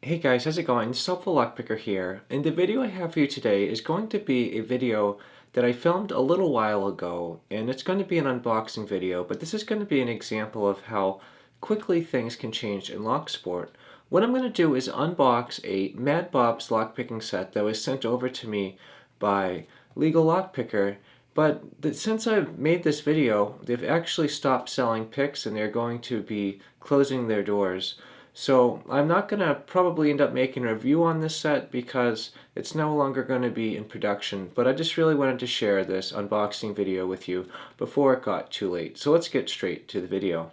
Hey guys, how's it going? It's HelpfulLockPicker here, and the video I have for you today is going to be a video that I filmed a little while ago, and it's going to be an unboxing video, but this is going to be an example of how quickly things can change in lock sport. What I'm going to do is unbox a MadBob's lockpicking set that was sent over to me by LegalLockPicker, but since I've made this video, they've actually stopped selling picks and they're going to be closing their doors. So I'm not going to probably end up making a review on this set because it's no longer going to be in production, but I just really wanted to share this unboxing video with you before it got too late. So let's get straight to the video.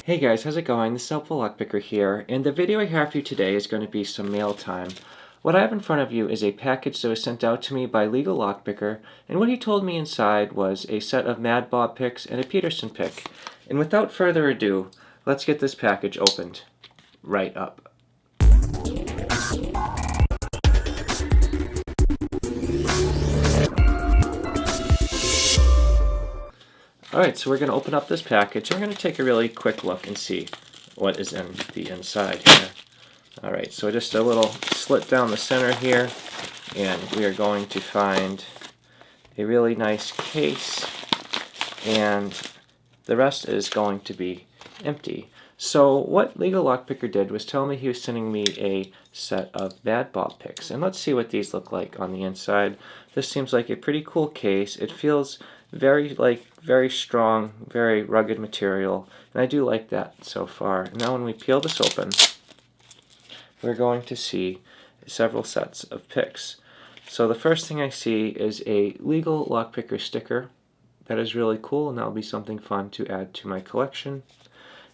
Hey guys, how's it going? This is HelpfulLockPicker here, and the video I have for you today is going to be some mail time. What I have in front of you is a package that was sent out to me by LegalLockPicker, and what he told me inside was a set of MadBob picks and a Peterson pick. And without further ado, let's get this package opened right up. Alright, so we're going to open up this package. I'm going to take a really quick look and see what is in the inside here. Alright, so just a little slit down the center here, and we are going to find a really nice case, and the rest is going to be empty. So what LegalLockPicker did was tell me he was sending me a set of MadBob picks, and let's see what these look like on the inside. This seems like a pretty cool case. It feels very strong, very rugged material, and I do like that so far. Now when we peel this open, we're going to see several sets of picks. So the first thing I see is a LegalLockPicker sticker. That is really cool, and that'll be something fun to add to my collection.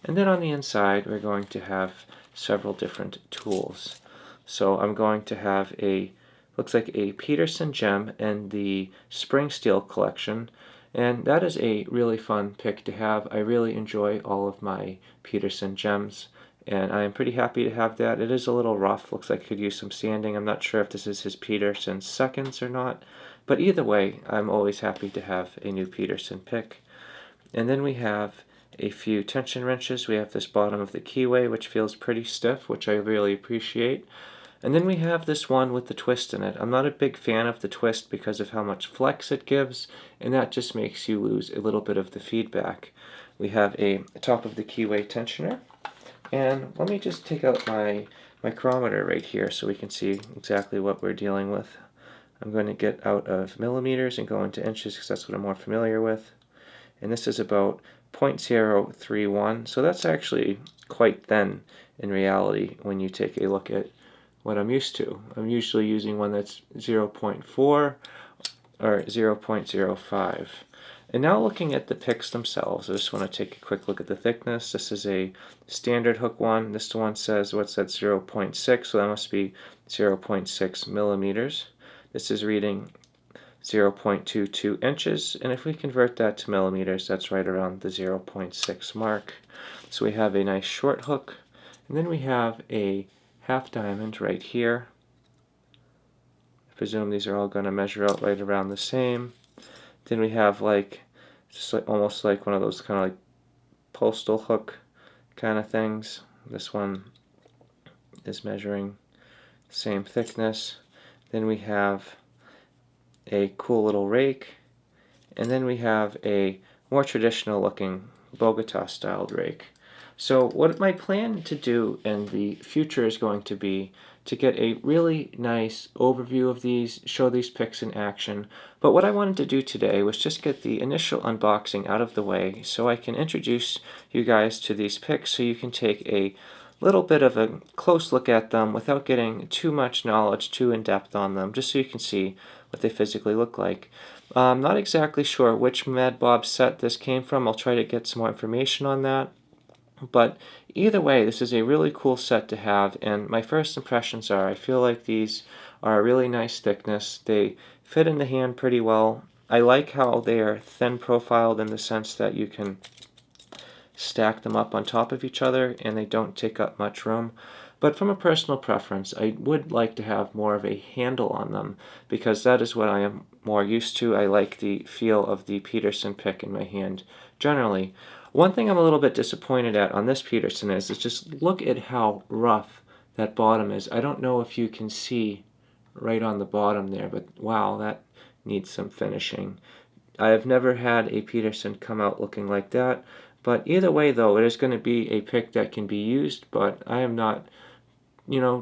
And then on the inside, we're going to have several different tools. So I'm going to have looks like a Peterson gem in the spring steel collection. And that is a really fun pick to have. I really enjoy all of my Peterson gems, and I am pretty happy to have that. It is a little rough. Looks like it could use some sanding. I'm not sure if this is his Peterson seconds or not. But either way, I'm always happy to have a new Peterson pick. And then we have a few tension wrenches. We have this bottom of the keyway, which feels pretty stiff, which I really appreciate. And then we have this one with the twist in it. I'm not a big fan of the twist because of how much flex it gives, and that just makes you lose a little bit of the feedback. We have a top of the keyway tensioner. And let me just take out my micrometer right here so we can see exactly what we're dealing with. I'm going to get out of millimeters and go into inches because that's what I'm more familiar with. And this is about 0.031, so that's actually quite thin in reality when you take a look at what I'm used to. I'm usually using one that's 0.4 or 0.05. And now looking at the picks themselves, I just want to take a quick look at the thickness. This is a standard hook one. This one says, what's that, 0.6, so that must be 0.6 millimeters. This is reading 0.22 inches, and if we convert that to millimeters, that's right around the 0.6 mark. So we have a nice short hook, and then we have a half diamond right here. I presume these are all going to measure out right around the same. Then we have almost like one of those kind of like postal hook kind of things. This one is measuring same thickness. Then we have a cool little rake, and then we have a more traditional looking Bogota styled rake. So what my plan to do in the future is going to be to get a really nice overview of these, show these picks in action. But what I wanted to do today was just get the initial unboxing out of the way so I can introduce you guys to these picks so you can take a little bit of a close look at them without getting too much knowledge, too in-depth on them, just so you can see what they physically look like. I'm not exactly sure which MadBob set this came from. I'll try to get some more information on that. But either way, this is a really cool set to have, and my first impressions are I feel like these are a really nice thickness. They fit in the hand pretty well. I like how they are thin profiled in the sense that you can stack them up on top of each other and they don't take up much room. But from a personal preference, I would like to have more of a handle on them because that is what I am more used to. I like the feel of the Peterson pick in my hand generally. One thing I'm a little bit disappointed at on this Peterson is just look at how rough that bottom is. I don't know if you can see right on the bottom there, but wow, that needs some finishing. I have never had a Peterson come out looking like that, but either way though, it is going to be a pick that can be used, but I am not,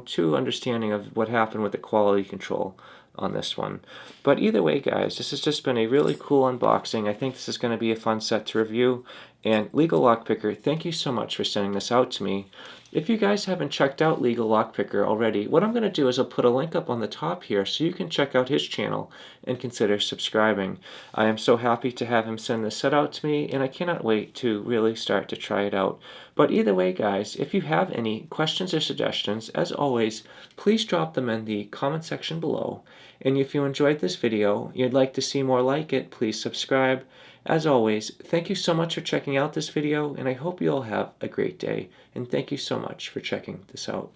too understanding of what happened with the quality control on this one. But either way, guys, this has just been a really cool unboxing. I think this is going to be a fun set to review. And LegalLockPicker, thank you so much for sending this out to me. If you guys haven't checked out LegalLockPicker already, what I'm going to do is I'll put a link up on the top here so you can check out his channel and consider subscribing. I am so happy to have him send this set out to me, and I cannot wait to really start to try it out. But either way, guys, if you have any questions or suggestions, as always, please drop them in the comment section below. And if you enjoyed this video, you'd like to see more like it, please subscribe. As always, thank you so much for checking out this video, and I hope you all have a great day. And thank you so much for checking this out.